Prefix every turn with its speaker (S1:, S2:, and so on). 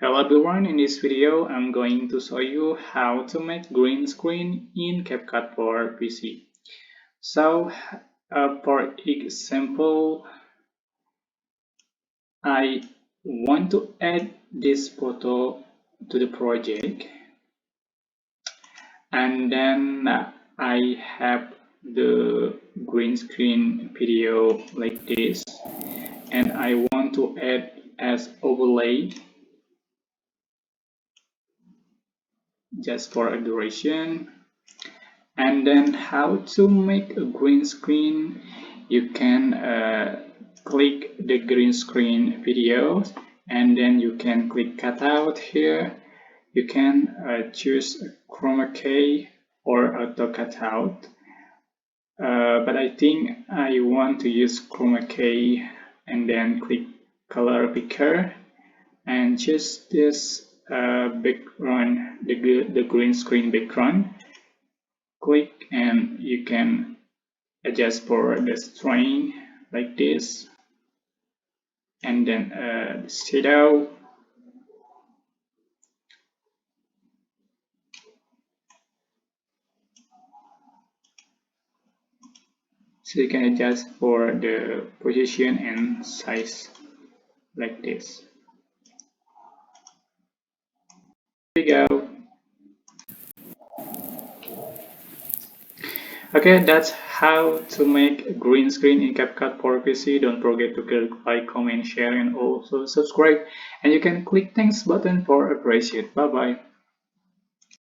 S1: Hello everyone, in this video I'm going to show you how to make green screen in Capcut for PC. So for example, I want to add this photo to the project, and then I have the green screen video like this, and I want to add as overlay just for a duration. And then how to make a green screen, you can click the green screen video, and then you can click cutout here. You can choose chroma key or auto cutout, but I think I want to use chroma key, and then click color picker and choose this background, the green screen background. Click and you can adjust for the strain like this, and then the shadow, so you can adjust for the position and size like this. There we go. Okay, that's how to make a green screen in Capcut for PC. Don't forget to click like, comment, share, and also subscribe. And you can click thanks button for appreciate. Bye bye.